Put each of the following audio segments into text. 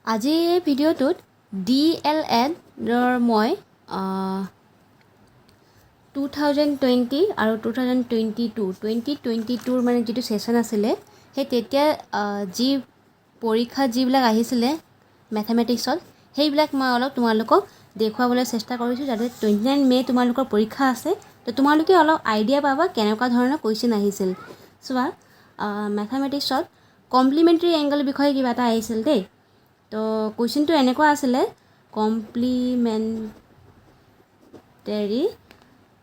আজি এই ভিডিঅ'টোত DLEDৰ মই 2020 আৰু 2022 মানে যিটো সেশন আছিলে সেই তেতিয়া যি পৰীক্ষা যিবিলাক আহিছিলে ম্যাথমেটিক্সত সেইবিলাক মই অলপ তোমালোকক দেখুৱাবলৈ চেষ্টা কৰিছোঁ যাতে 29 মে তোমালোকৰ পৰীক্ষা আছে তো তোমালোকে অলপ আইডিয়া পাবা কেনেকুৱা ধৰণৰ কোৱেশ্চন আহিছিল চোৱা ম্যাথমেটিক্সত কমপ্লিমেন্টাৰী এংগল বিষয়ে কিবা এটা আহিছিল দেই তো কোৱেশ্চনটো এনেকুৱা আছিলে কমপ্লিমেন্টাৰী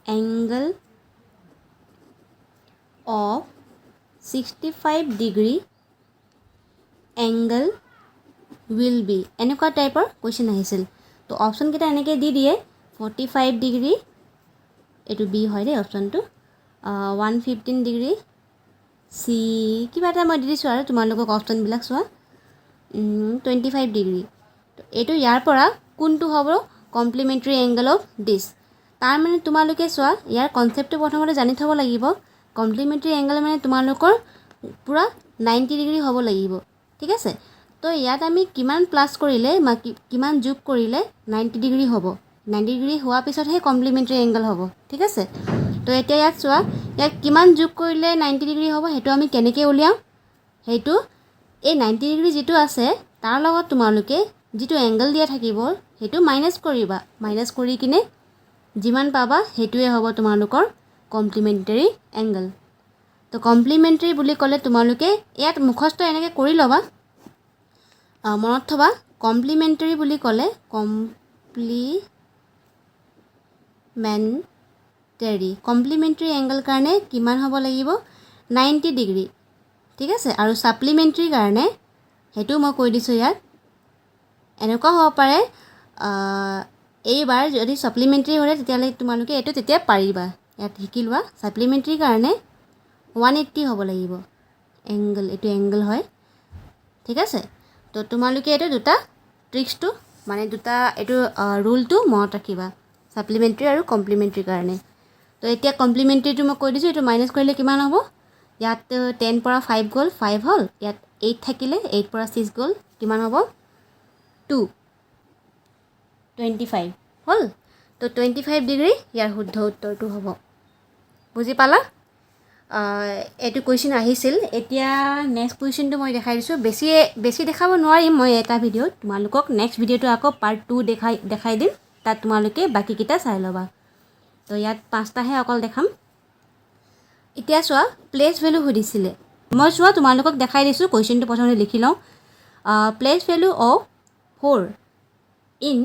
angle of 65 degree angle will be এনেকুৱা টাইপৰ কোৱেশ্চন আহিছিল তো অপচন কেইটা এনেকৈ দি দিয়ে 45 ডিগ্ৰী এটো বি হয় দেই অপচনটো 115 ডিগ্ৰী সি কিবা এটা মই দি দিছোঁ আৰু তোমালোকক অপচনবিলাক চোৱা 25 ডিগ্ৰী তো এইটো ইয়াৰ পৰা কোনটো হ'ব কমপ্লিমেন্টাৰী এংগল অফ দিছ তাৰ মানে তোমালোকে চোৱা ইয়াৰ কনসেপ্টটো প্ৰথমতে জানি থব লাগিব কমপ্লিমেন্টাৰী এংগল মানে তোমালোকৰ পুৰা 90 ডিগ্ৰী হ'ব লাগিব ঠিক আছে তো ইয়াত আমি কিমান প্লাস কৰিলে কিমান যোগ কৰিলে 90 ডিগ্ৰী হ'ব 90 ডিগ্ৰী হোৱা পিছতহে কমপ্লিমেন্টাৰী এংগল হ'ব ঠিক আছে তো এতিয়া ইয়াত চোৱা ইয়াত কিমান যোগ কৰিলে 90 ডিগ্ৰী হ'ব হেতু আমি কেনেকৈ উলিয়াম হেতু এই 90 ডিগ্ৰী যেটো আছে তাৰ লগত তোমালোকে যেটো এংগল দিয়া থাকিব হেতু মাইনাস কৰিবা মাইনাস কৰি কিনে যিমান পাবা হেতুৱে হ'ব তোমালোকৰ কমপ্লিমেন্টাৰী এংগল তো কমপ্লিমেন্টাৰী বুলি ক'লে তোমালোকে ইয়াত মুখস্থ এনেকৈ কৰি লবা মনত থবা কমপ্লিমেন্টাৰী বুলি ক'লে কমপ্লিমেন্টাৰী এংগল কাৰণে কিমান হ'ব লাগিব 90 ডিগ্ৰী ঠিক আছে আৰু সাপ্লিমেন্টাৰী কাৰণে হেতু মই কৈ দিছো ইয়াত এনেকুৱা হ'ব পাৰে এইবাৰ যদি সাপ্লিমেন্টাৰী হলে তেতিয়ালে তোমালোকে এটো তেতিয়া পাৰিবা ইয়াত শিকি লোৱা সাপ্লিমেন্টাৰী কাৰণে 180 হ'ব লাগিব এংগল এটো এংগল হয় ঠিক আছে তো তোমালোকে এটো দুটা ট্ৰিক্সটো মানে দুটা এটো ৰুলটো মনত ৰাখিবা সাপ্লিমেন্টাৰী আৰু কমপ্লিমেন্টাৰী কাৰণে তো এতিয়া কমপ্লিমেন্টাৰীটো মই কৈ দিছো এটো মাইনাস কৰিলে কিমান হ'ব ইয়াত 10 পৰা 5 গল 5 হল ইয়াত 8 থাকিলে 8 পৰা 6 গল কিমান হ'ব 2 25 হল তো 25 ডিগ্ৰী ইয়াৰ শুদ্ধ উত্তৰটো হ'ব বুজি পালা এটো কোৱেশ্চন আহিছিল এতিয়া নেক্সট কোৱেশ্চনটো মই দেখাই দিছো বেছি দেখাব নোৱাৰিম মই এটা ভিডিঅ'ত তোমালোকক নেক্সট ভিডিঅ'টো আকৌ পাৰ্ট 2 দেখাই দিম তাত তোমালোকে বাকি কিটা চাই লবা তো ইয়াত পাঁচটাহে অকল দেখাম এতিয়া চোৱা প্লেস ভ্যালু সুধিছিলে মই চোৱা তোমালোকক দেখাই দিছো কোৱেশ্চনটো প্ৰথমতে লিখি লওঁ প্লেস ভ্যালু অফ 4 ইন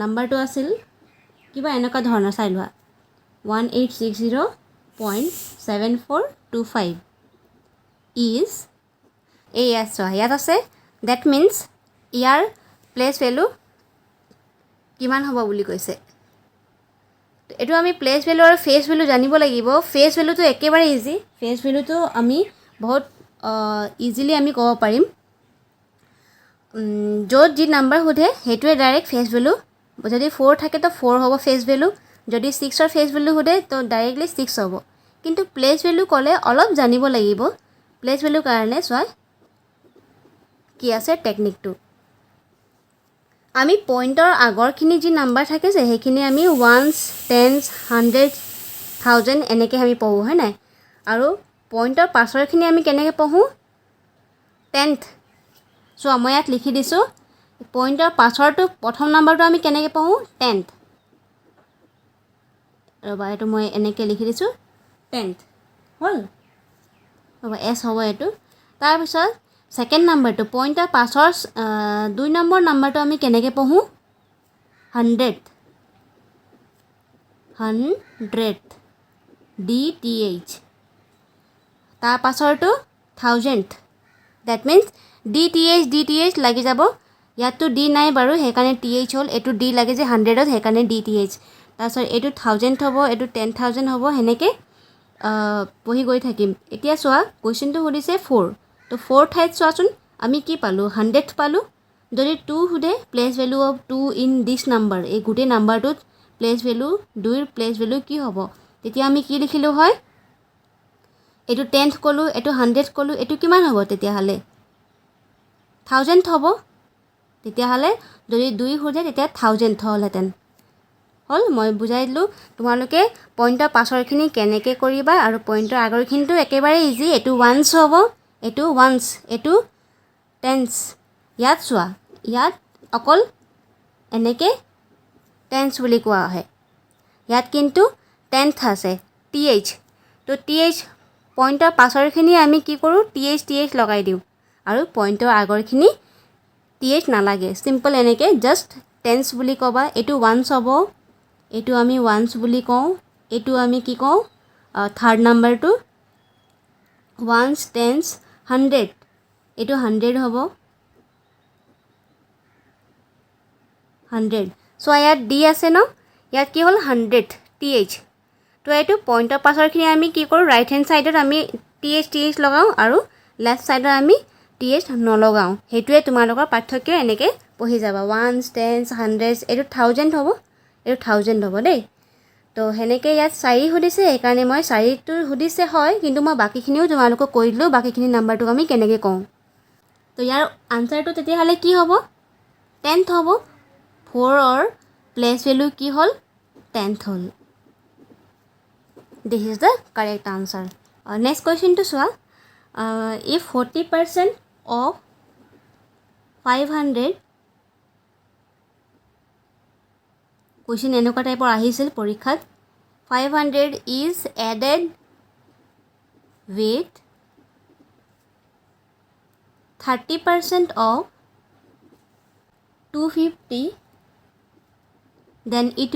নাম্বাৰটো আছিল কিবা এনেকুৱা ধৰণৰ চাই লোৱা 1860.7425 is yes ইয়াত আছে that means year place value কিমান হ'ব বুলি কৈছে এটো আমি প্লেস ভ্যালু আৰু ফেজ ভ্যালু জানিব লাগিব ফেজ ভ্যালুটো একেবাৰে ইজি ফেজ ভ্যালুটো আমি বহুত ইজিলি আমি ক'ব পাৰিম য'ত যি নাম্বাৰ সোধে হেতুৱে ডাইৰেক্ট ফেজ ভ্যালু যদি 4 থাকে তো 4 হ'ব ফেজ ভ্যালু যদি 6 ৰ ফেজ ভ্যালু সোধে তো ডাইৰেক্টলি 6 হ'ব কিন্তু প্লেস ভ্যালু ক'লে অলপ জানিব লাগিব প্লেস ভ্যালু কাৰণে চোৱা কি আছে টেকনিকটো আমি পইণ্টৰ আগৰখিনি যি নাম্বাৰ থাকে যে হেখিনি আমি ওয়ান্স টেন্স 100,000 এনেকৈ আমি পঢ়ো হয় নাই আৰু পইণ্টৰ পাছৰখিনি আমি কেনেকৈ পঢ়ো 10th সো মই ইয়াত লিখি দিছো পইণ্টৰ পাছৰটো প্ৰথম নাম্বাৰটো আমি কেনেকৈ পঢ়ো 10th ৰবা এটো মই এনেকৈ লিখি দিছো 10th হল ৰবা এস হ'ব এটো তাৰ পিছত সেকেন্ড নাম্বাৰটো পইণ্টৰ পাছৰ 2 নম্বৰ নাম্বাৰটো আমি কেনেকৈ পঢ়ো 100 DTH তাৰ পাছৰটো 1000 that means DTH লাগি যাব ইয়াতো D নাই বাৰু হেকাৰণে TH হল এটো D লাগে যে 100ত হেকাৰণে DTH তাৰছত এটো 1000 হ'ব এটো 10000 হ'ব হেনেকে পঢ়ি গৈ থাকিম এতিয়া চোৱা কোৱেশ্চনটো সুধিছে 4 তো 4 ঠাইত চোৱাচোন আমি কি পালো 100 পালো যদি 2 সুধে place value of 2 in this number এই গুটে নাম্বাৰটোত প্লেস ভ্যালু 2 ৰ প্লেস ভ্যালু কি হ'ব তেতিয়া আমি কি লিখিলো হয় এটো 10th কলো এটো 100 কলো এটো কিমান হ'ব তেতিয়া হলে 1000 হ'ব তেতিয়াহ'লে যদি 2 সোধে তেতিয়া 1000 হ'লহেঁতেন হ'ল মই বুজাই দিলোঁ তোমালোকে পইণ্টৰ পাছৰখিনি কেনেকৈ কৰিবা আৰু পইণ্টৰ আগৰখিনিটো একেবাৰে ইজি এইটো ওৱান্স হ'ব এইটো ওৱান্স এইটো টেন্স ইয়াত চোৱা ইয়াত অকল এনেকৈ টেন্স বুলি কোৱা হয় ইয়াত কিন্তু টেন্থ আছে TH তো TH পইণ্টৰ পাছৰখিনি আমি কি কৰোঁ TH লগাই দিওঁ আৰু পইণ্টৰ আগৰখিনি TH নালাগে চিম্পল এনেকৈ জাষ্ট টেন্স বুলি ক'বা এইটো ওৱান্স হ'ব এইটো আমি ওৱান্স বুলি কওঁ এইটো আমি কি কওঁ থাৰ্ড নাম্বাৰটো ওৱান্স টেন্স 100 এইটো 100 হ'ব 100 চ' ইয়াত D আছে ন ইয়াত কি হ'ল 100 TH তো এইটো পইণ্টৰ পাছৰখিনি আমি কি কৰোঁ ৰাইট হেণ্ড ছাইডত আমি TH লগাওঁ আৰু লেফ্ট ছাইডত আমি TH নলগাওঁ সেইটোৱে তোমালোকৰ পাৰ্থক্য এনেকৈ পঢ়ি যাবা ওৱান্স টেন্স 100 এইটো 1000 হ'ব এইটো 1000 হ'ব দেই তো সেনেকৈ ইয়াত 4 সুধিছে সেইকাৰণে মই 4টো সুধিছে হয় কিন্তু মই বাকীখিনিও তোমালোকক কৈ দিলোঁ বাকীখিনি নাম্বাৰটোক আমি কেনেকৈ কওঁ তো ইয়াৰ আনচাৰটো তেতিয়াহ'লে কি হ'ব 10th হ'ব 4ৰ প্লেচ ভেলু কি হ'ল 10th হ'ল this is the correct answer next কুৱেশ্যনটো চোৱা ইফ 40% অফ 500 কুৱেশ্যন এনেকুৱা টাইপৰ আহিছিল পৰীক্ষাত 500 is added with 30% of 250 then it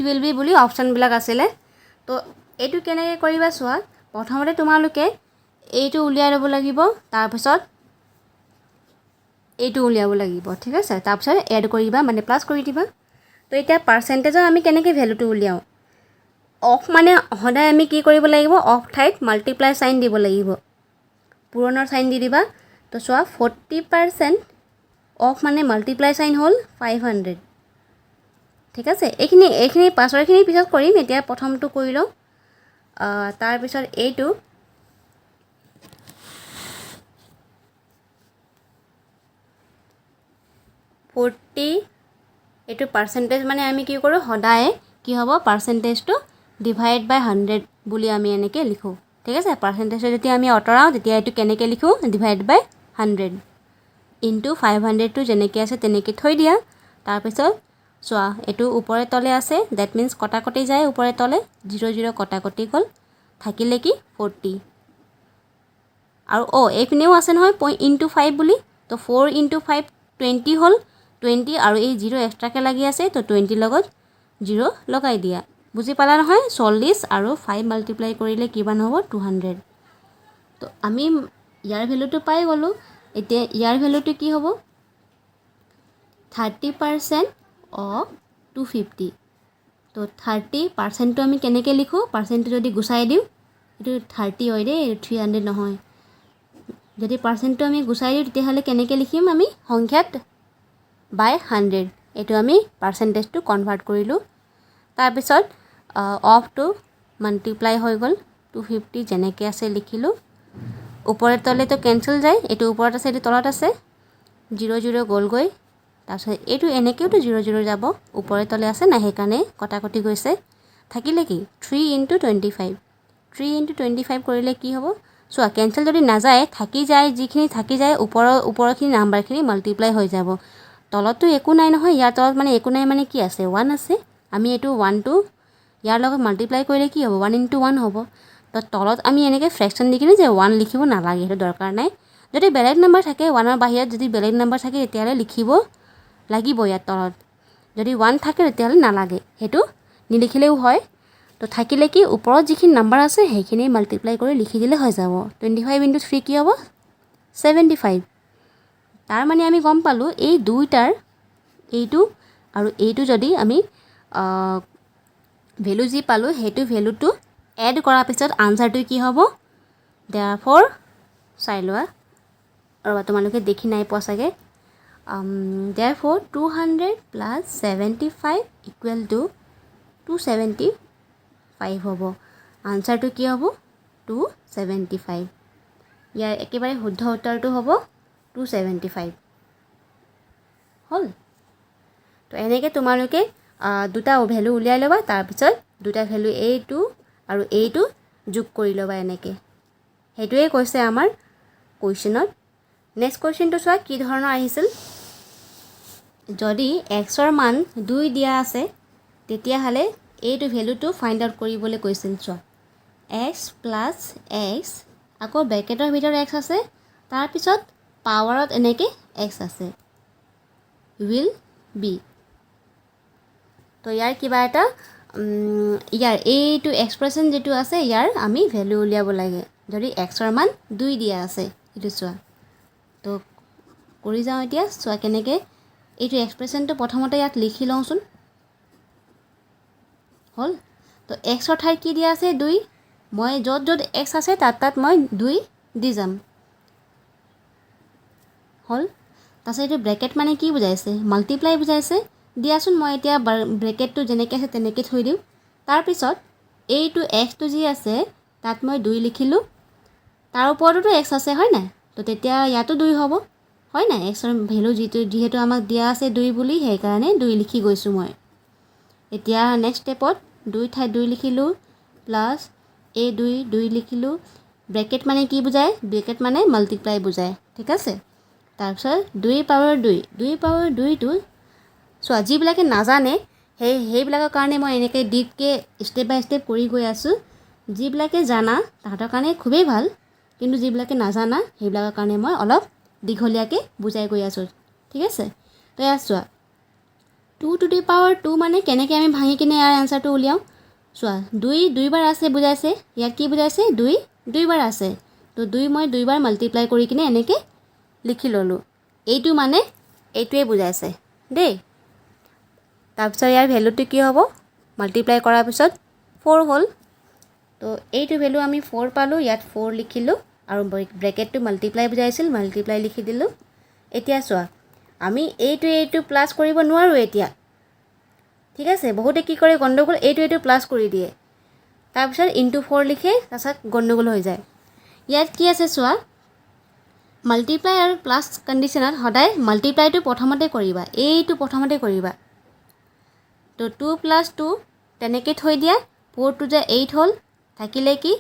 will be বুলি অপশ্যনবিলাক আছিলে তো এইটো কেনেকৈ কৰিবা চোৱা প্ৰথমতে তোমালোকে এইটো উলিয়াই ল'ব লাগিব তাৰপিছত এইটো উলিয়াব লাগিব ঠিক আছে তাৰপিছত এড কৰিবা মানে প্লাছ কৰি দিবা তো এতিয়া পাৰ্চেণ্টেজৰ আমি কেনেকৈ ভেলুটো উলিয়াওঁ অফ মানে সদায় আমি কি কৰিব লাগিব অফ ঠাইত মাল্টিপ্লাই চাইন দিব লাগিব পূৰণৰ চাইন দি দিবা তো চোৱা 40% অফ মানে মাল্টিপ্লাই চাইন হ'ল 500 ঠিক আছে এইখিনি পাছৰখিনি পিছত কৰিম এতিয়া প্ৰথমটো কৰি লওঁ তাৰপিছত এইটো 40 এইটো পাৰ্চেণ্টেজ মানে আমি কি কৰোঁ সদায় কি হ'ব পাৰ্চেণ্টেজটো ডিভাইড বাই 100 বুলি আমি এনেকৈ লিখোঁ ঠিক আছে পাৰ্চেণ্টেজটো যেতিয়া আমি আঁতৰাওঁ তেতিয়া এইটো কেনেকৈ লিখোঁ ডিভাইড বাই 100 ইনটু 500টো যেনেকৈ আছে তেনেকৈ থৈ দিয়া তাৰপিছত চোৱা এইটো ওপৰে তলে আছে ডেট মিন্স কটাকটি যায় ওপৰে তলে 0 কটাকটি গ'ল থাকিলে কি 40 আৰু এইপিনেও আছে নহয় ইনটু 5 বুলি তো 4 ইনটু 5 20 হ'ল 20 আৰু এই 0 এক্সট্ৰাকৈ লাগি আছে তো 20 লগত 0 লগাই দিয়া বুজি পালা নহয় 40 আৰু 5 মাল্টিপ্লাই কৰিলে কিমান হ'ব 200 তো আমি ইয়াৰ ভেলুটো পাই গ'লোঁ এতিয়া ইয়াৰ ভেলুটো কি হ'ব 30% অফ 250 তো 30%টো আমি কেনেকৈ লিখোঁ পাৰ্চেণ্টটো যদি গুচাই দিওঁ এইটো 30 হয় দেই 300 নহয় যদি পাৰ্চেণ্টটো আমি গুচাই দিওঁ তেতিয়াহ'লে কেনেকৈ লিখিম আমি সংখ্যাত বাই 100 এইটো আমি পাৰ্চেণ্টেজটো কনভাৰ্ট কৰিলোঁ তাৰপিছত অফটো মাল্টিপ্লাই হৈ গ'ল 250 যেনেকৈ আছে লিখিলোঁ ওপৰে তলেতো কেঞ্চেল যায় এইটো ওপৰত আছে এইটো তলত আছে 0 গ'লগৈ তাৰপিছত এইটো এনেকৈওতো 0 যাব ওপৰে তলে আছে নাই সেইকাৰণে কটাকটি গৈছে থাকিলে কি 3 ইনটু 25 কৰিলে কি হ'ব চোৱা কেঞ্চেল যদি নাযায় থাকি যায় যিখিনি থাকি যায় ওপৰৰখিনি নাম্বাৰখিনি মাল্টিপ্লাই হৈ যাব তলততো একো নাই নহয় ইয়াৰ তলত মানে একো নাই মানে কি আছে 1 আছে আমি এইটো 1টো ইয়াৰ লগত মাল্টিপ্লাই কৰিলে কি হ'ব 1 ইনটু 1 হ'ব তো তলত আমি এনেকৈ ফ্ৰেকশ্যন দি কিনে যে 1 লিখিব নালাগে সেইটো দৰকাৰ নাই যদি বেলেগ নাম্বাৰ থাকে 1ৰ বাহিৰত যদি বেলেগ নাম্বাৰ থাকে তেতিয়াহ'লে লিখিব লাগিব ইয়াত তলত যদি 1 থাকে তেতিয়াহ'লে নালাগে সেইটো নিলিখিলেও হয় তো থাকিলে কি ওপৰত যিখিনি নাম্বাৰ আছে সেইখিনি মাল্টিপ্লাই কৰি লিখি দিলে হৈ যাব 25 ইনটু 3 কি হ'ব 75 তাৰ মানে আমি গম পালোঁ এই দুইটাৰ এইটো আৰু এইটো যদি আমি ভেলু যি পালোঁ সেইটো ভেলুটো এড কৰাৰ পিছত আনচাৰটো কি হ'ব দেয়াৰফৰ চাই লোৱা আৰু তোমালোকে দেখি নাই পোৱা চাগে দেয়াৰফৰ 200 প্লাছ 75 ইকুৱেল টু 275 হ'ব আনচাৰটো কি হ'ব 275 ইয়াৰ একেবাৰে শুদ্ধ উত্তৰটো হ'ব 275 হ'ল। তো এনেকৈ তোমালোকে দুটা ভেলু উলিয়াই ল'বা, তাৰপিছত দুটা ভেলু এইটো আৰু এইটো যোগ কৰি ল'বা এনেকৈ। সেইটোৱে কৈছে আমাৰ কুৱেশ্যনত। নেক্সট কুৱেশ্যনটো চোৱা কি ধৰণৰ আহিছিল। যদি এক্সৰ মান 2 দিয়া আছে তেতিয়াহ'লে এইটো ভেলুটো ফাইণ্ড আউট কৰিবলৈ কৈছিল। চোৱা এক্স প্লাছ এক্স, আকৌ ব্ৰেকেটৰ ভিতৰত এক্স আছে, তাৰপিছত পাৱাৰত এনেকৈ এক্স আছে, উইল বি। তো ইয়াৰ কিবা এটা ইয়াৰ এইটো এক্সপ্ৰেশ্যন যিটো আছে ইয়াৰ আমি ভেলু উলিয়াব লাগে যদি এক্সৰ মান 2 দিয়া আছে। এইটো চোৱা, তো কৰি যাওঁ এতিয়া। চোৱা কেনেকৈ এইটো এক্সপ্ৰেশ্যনটো প্ৰথমতে ইয়াত লিখি লওঁচোন। হ'ল। তো এক্সৰ ঠাইত কি দিয়া আছে 2, মই য'ত য'ত এক্স আছে তাত মই 2 দি যাম। হ'ল। তাৰপিছত এইটো ব্ৰেকেট মানে কি বুজাইছে, মাল্টিপ্লাই বুজাইছে। দিয়াচোন মই এতিয়া ব্ৰেকেটটো যেনেকৈ আছে তেনেকৈ থৈ দিওঁ। তাৰপিছত এইটো এক্সটো যি আছে তাত মই 2 লিখিলোঁ, তাৰ ওপৰতো এক্স আছে হয় নাই, তো তেতিয়া ইয়াতো 2 হ'ব হয় নাই। এক্সৰ ভেলু যিহেতু আমাক দিয়া আছে 2 বুলি, সেইকাৰণে 2 লিখি গৈছোঁ মই। এতিয়া নেক্সট ষ্টেপত 2 ঠাইত 2 লিখিলোঁ, প্লাছ এই 2 লিখিলোঁ। ব্ৰেকেট মানে কি বুজায়, ব্ৰেকেট মানে মাল্টিপ্লাই বুজায়, ঠিক আছে। তাৰপিছত 2 পাৱাৰ 2 পাৱাৰ 2টো চোৱা যিবিলাকে নাজানে সেইবিলাকৰ কাৰণে মই এনেকৈ ডিপকৈ ষ্টেপ বাই ষ্টেপ কৰি গৈ আছোঁ। যিবিলাকে জানা তাহাঁতৰ কাৰণে খুবেই ভাল, কিন্তু যিবিলাকে নাজানা সেইবিলাকৰ কাৰণে মই অলপ দীঘলীয়াকৈ বুজাই গৈ আছোঁ, ঠিক আছে। তো ইয়াত চোৱা 2 টু দি পাৱাৰ 2 মানে কেনেকৈ আমি ভাঙি কিনে ইয়াৰ এনচাৰটো উলিয়াওঁ। চোৱা 2 বাৰ আছে বুজাইছে, ইয়াত কি বুজাইছে 2 বাৰ আছে, তো 2 মই 2 বাৰ মাল্টিপ্লাই কৰি কিনে এনেকৈ লিখি ল'লোঁ। এইটো মানে এইটোৱে বুজাইছে দেই। তাৰপিছত ইয়াৰ ভেলুটো কি হ'ব, মাল্টিপ্লাই কৰাৰ পিছত 4 হ'ল। তো এইটো ভেলু আমি 4 পালোঁ, ইয়াত 4 লিখিলোঁ, আৰু ব্ৰেকেটটো মাল্টিপ্লাই বুজাইছিল, মাল্টিপ্লাই লিখি দিলোঁ। এতিয়া চোৱা আমি এইটো প্লাছ কৰিব নোৱাৰোঁ এতিয়া, ঠিক আছে। বহুতে কি কৰে গণ্ডগোল, এইটো প্লাছ কৰি দিয়ে, তাৰপিছত ইনটু 4 লিখে, তাৰপিছত গণ্ডগোল হৈ যায়। ইয়াত কি আছে চোৱা, মাল্টিপ্লাই আৰু প্লাছ কণ্ডিশ্যনত সদায় মাল্টিপ্লাইটো প্ৰথমতে কৰিবা, এইটো প্ৰথমতে কৰিবা। তো 2 + 2 তেনেকৈ থৈ দিয়া, 4 × 2 = 8 হ'ল। থাকিলে কি,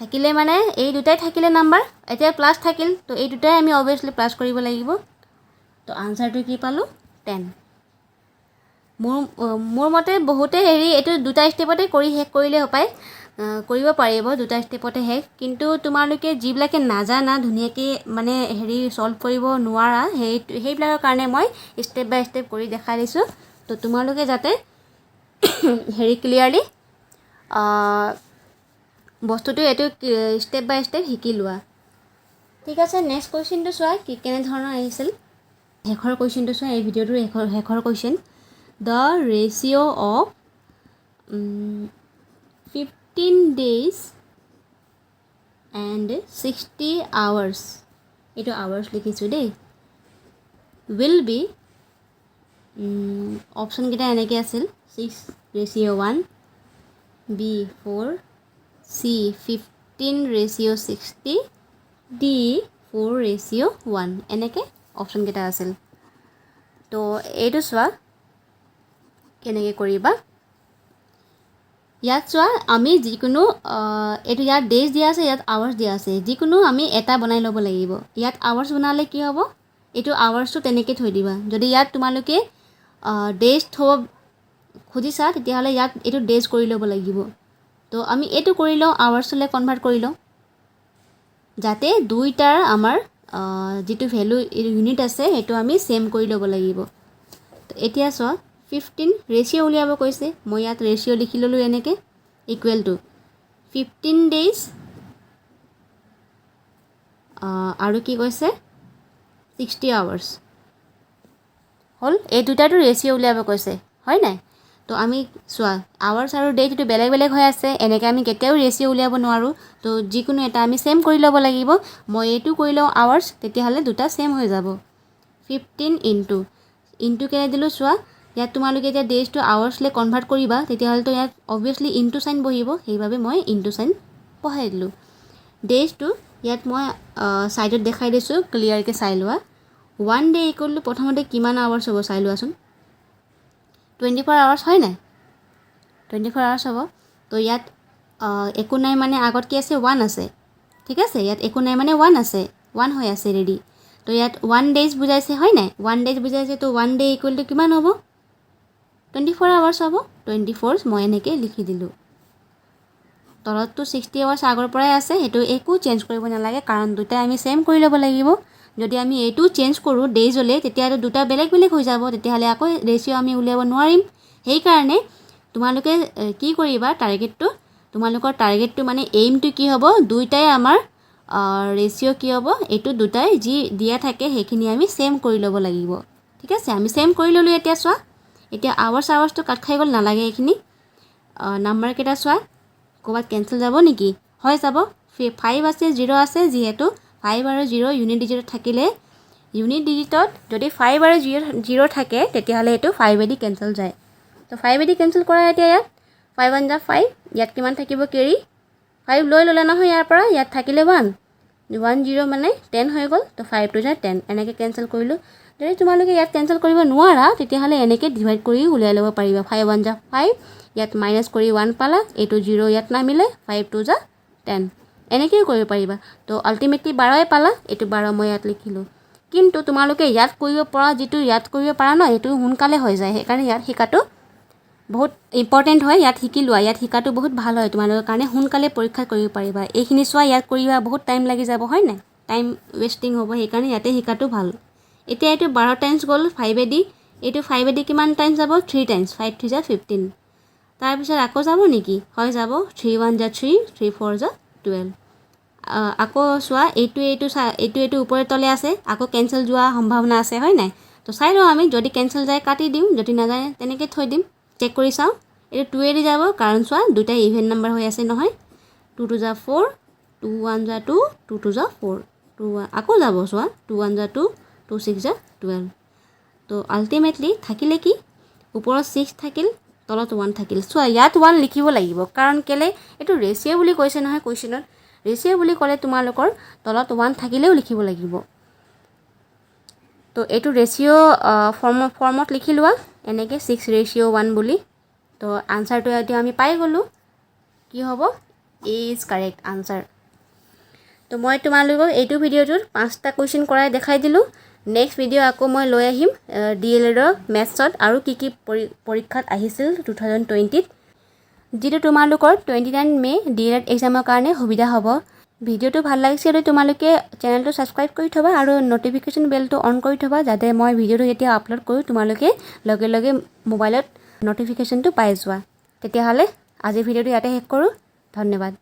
থাকিলে মানে এই দুটাই থাকিলে নাম্বাৰ, এতিয়া প্লাছ থাকিল, তো এই দুটাই আমি অবভিয়াছলি প্লাছ কৰিব লাগিব। তো আনচাৰটো কি পালোঁ 10। মোৰ মতে বহুতে এইটো দুটা ষ্টেপতে শেষ কৰিলে পায়, কৰিব পাৰিব দুটা ষ্টেপতে শেষ। কিন্তু তোমালোকে যিবিলাকে নাজানা ধুনীয়াকৈ মানে ছল্ভ কৰিব নোৱাৰা, সেইবিলাকৰ কাৰণে মই ষ্টেপ বাই ষ্টেপ কৰি দেখাই দিছোঁ। তো তোমালোকে যাতে ক্লিয়াৰলি বস্তুটো এইটো ষ্টেপ বাই ষ্টেপ শিকি লোৱা, ঠিক আছে। নেক্সট কুৱেশ্যনটো চোৱা কেনেধৰণৰ আহিছিল। শেষৰ কুৱেশ্যনটো চোৱা, এই ভিডিঅ'টোৰ শেষৰ question. The ratio' of 15 days and 60 hours, এইটো আৱাৰ্ছ লিখিছোঁ দেই, উইল বি, অপশ্যনকেইটা এনেকৈ আছিল 6:1, B 4, C 15:60, D 4:1, এনেকৈ অপশ্যনকেইটা আছিল। তো এইটো চোৱা কেনেকৈ কৰিবা। ইয়াত চোৱা আমি যিকোনো এইটো ইয়াত ডেজ দিয়া আছে, ইয়াত আৱাৰ্ছ দিয়া আছে, যিকোনো আমি এটা বনাই ল'ব লাগিব। ইয়াত আৱাৰ্ছ বনালে কি হ'ব, এইটো আৱাৰ্ছটো তেনেকৈ থৈ দিবা। যদি ইয়াত তোমালোকে ডেজ থ'ব খুজিছা তেতিয়াহ'লে ইয়াত এইটো ডেজ কৰি ল'ব লাগিব। তো আমি এইটো কৰি লওঁ, আৱাৰ্ছলৈ কনভাৰ্ট কৰি লওঁ, যাতে দুইটাৰ আমাৰ যিটো ভেলু ইউনিট আছে সেইটো আমি ছেম কৰি ল'ব লাগিব। তো এতিয়া চোৱা 15 ৰেচিঅ' উলিয়াব কৈছে, মই ইয়াত ৰেচিঅ' লিখি ল'লোঁ এনেকৈ, ইকুৱেল টু 15 days আৰু কি কৈছে 60 hours হ'ল। এই দুটাটো ৰেচিঅ' উলিয়াব কৈছে হয় নাই। তো আমি চোৱা আৱাৰ্ছ আৰু ডেট এইটো বেলেগ বেলেগ হৈ আছে, এনেকৈ আমি কেতিয়াও ৰেচিঅ' উলিয়াব নোৱাৰোঁ। তো যিকোনো এটা আমি ছেম কৰি ল'ব লাগিব। মই এইটো কৰি লওঁ আৱাৰ্ছ, তেতিয়াহ'লে দুটা ছেম হৈ যাব। 15 ইনটু কেনে দিলোঁ চোৱা, ইয়াত তোমালোকে এতিয়া ডেজটো আৱাৰ্ছলৈ কনভাৰ্ট কৰিবা, তেতিয়াহ'লেতো ইয়াত অবভিয়াছলি ইনটু চাইন বহিব, সেইবাবে মই ইনটু চাইন বহাই দিলোঁ। ডেজটো ইয়াত মই সাইডত দেখাই দিছোঁ ক্লিয়াৰকৈ চাই লোৱা 1 ডে ইকুৱেল টু প্ৰথমতে কিমান আৱাৰ্ছ হ'ব চাই লোৱাচোন 24 আৱাৰ্ছ হয় নাই 24 আৱাৰ্ছ হ'ব তো ইয়াত একো নাই মানে আগত কি আছে 1 আছে ঠিক আছে ইয়াত একো নাই মানে 1 আছে 1 হৈ আছে ৰেডি তো ইয়াত 1 ডেজ বুজাইছে হয় নাই 1 ডেজ বুজাইছে তো 1 ডে ইকুৱেল টু কিমান হ'ব 24 আৱাৰ্ছ হ'ব 24 মই এনেকৈ লিখি দিলোঁ তলতটো 60 আৱাৰ্ছ আগৰ পৰাই আছে সেইটো একো চেঞ্জ কৰিব নালাগে কাৰণ দুটা আমি সেম কৰি ল'ব লাগিব যদি আমি এইটো চেঞ্জ কৰোঁ ডেজলৈ তেতিয়াহ'লে দুটা বেলেগ বেলেগ হৈ যাব তেতিয়াহ'লে আকৌ ৰেচিঅ' আমি উলিয়াব নোৱাৰিম সেইকাৰণে তোমালোকে কি কৰিবা টাৰ্গেটটো তোমালোকৰ টাৰ্গেটটো মানে এইমটো কি হ'ব দুইটাই আমাৰ ৰেচিঅ' কি হ'ব এইটো দুটাই যি দিয়া থাকে সেইখিনি আমি সেম কৰি ল'ব লাগিব ঠিক আছে আমি সেম কৰি ল'লোঁ এতিয়া চোৱা এতিয়া আৱাৰ্ছটো কাট খাই গ'ল নালাগে এইখিনি নাম্বাৰ কেইটা চোৱা ক'ৰবাত কেঞ্চেল যাব নেকি হয় যাব 5 আছে 0 আছে যিহেতু 5 আৰু 0 ইউনিট ডিজিটত থাকিলে ইউনিট ডিজিটত যদি 5 আৰু 0 থাকে তেতিয়াহ'লে এইটো 5 এদি কেঞ্চেল যায় তো 5 এদি কেঞ্চেল কৰা এতিয়া ইয়াত 5 1 * 5 ইয়াত কিমান থাকিব কেৰি 5 লৈ ল'লে নহয় ইয়াৰ পৰা ইয়াত থাকিলে 1 0 মানে 10 হৈ গ'ল তো 5 2 * 10 এনেকৈ কেঞ্চেল কৰিলোঁ যদি তোমালোকে ইয়াত কেঞ্চেল কৰিব নোৱাৰা তেতিয়াহ'লে এনেকৈ ডিভাইড কৰি উলিয়াই ল'ব পাৰিবা 5 1 * 5 ইয়াত মাইনাছ কৰি 1 পালা এইটো 0 ইয়াত নামিলে 5 2 * 10 এনেকৈও কৰিব পাৰিবা তো আল্টিমেটলি 12 পালা এইটো 12 মই ইয়াত লিখিলোঁ কিন্তু তোমালোকে ইয়াত কৰিব পৰা যিটো ইয়াত কৰিব পাৰা ন এইটো সোনকালে হৈ যায় সেইকাৰণে ইয়াত শিকাটো বহুত ইম্পৰ্টেণ্ট হয় ইয়াত শিকি লোৱা ইয়াত শিকাটো বহুত ভাল হয় তোমালোকৰ কাৰণে সোনকালে পৰীক্ষা কৰিব পাৰিবা এইখিনি চোৱা ইয়াত কৰিবা বহুত টাইম লাগি যাব হয় নাই টাইম ৱেষ্টিং হ'ব সেইকাৰণে ইয়াতে শিকাটো ভাল এতিয়া এইটো 12 টাইমছ গ'ল 5 এদি এইটো 5 এদি কিমান টাইমছ যাব 3 টাইমছ 5 3 * 15 তাৰপিছত আকৌ যাব নেকি হয় যাব 3 1 * 3 3 4 * 12 আকৌ চোৱা এইটো ওপৰে তলে আছে আকৌ কেঞ্চেল যোৱা সম্ভাৱনা আছে হয় নাই তো চাই লওঁ আমি যদি কেঞ্চেল যায় কাটি দিম যদি নাযায় তেনেকৈ থৈ দিম চেক কৰি চাওঁ এইটো 2 এদি যাব কাৰণ চোৱা দুটা ইভেন নাম্বাৰ হৈ আছে নহয় 2 2 * 4 2 1 * 2 2 2 * 4 2 আকৌ যাব চোৱা 2 1 * 2 2 6 * 12 তো আল্টিমেটলি থাকিলে কি ওপৰত 6 থাকিল তলত 1 থাকিল চোৱা ইয়াত 1 লিখিব লাগিব কাৰণ কেলে এইটো ৰেচিঅ' বুলি কৈছে নহয় কুৱেশ্যনত ৰেচিঅ' বুলি ক'লে তোমালোকৰ তলত 1 থাকিলেও লিখিব লাগিব তো এইটো ৰেচিঅ' ফৰ্মত লিখি লোৱা এনেকৈ 6:1 বুলি তো আনচাৰটো এতিয়া আমি পাই গ'লোঁ কি হ'ব এ ইজ কাৰেক্ট আনচাৰ তো মই তোমালোকক এইটো ভিডিঅ'টোত 5টা কুৱেশ্যন কৰাই দেখাই দিলোঁ নেক্সট ভিডিঅ' আকৌ মই লৈ আহিম DLEDৰ মেথছত আৰু কি কি পৰীক্ষাত আহিছিল 2020ত যিটো তোমালোকৰ 29 মে DLED এক্সামৰ কাৰণে সুবিধা হ'ব ভিডিঅ'টো ভাল লাগিছে যদি তোমালোকে চেনেলটো ছাবস্ক্ৰাইব কৰি থবা আৰু ন'টিফিকেশ্যন বেলটো অন কৰি থবা যাতে মই ভিডিঅ'টো যেতিয়া আপলোড কৰোঁ তোমালোকে লগে লগে মোবাইলত ন'টিফিকেশ্যনটো পাই যোৱা তেতিয়াহ'লে আজিৰ ভিডিঅ'টো ইয়াতে শেষ কৰোঁ ধন্যবাদ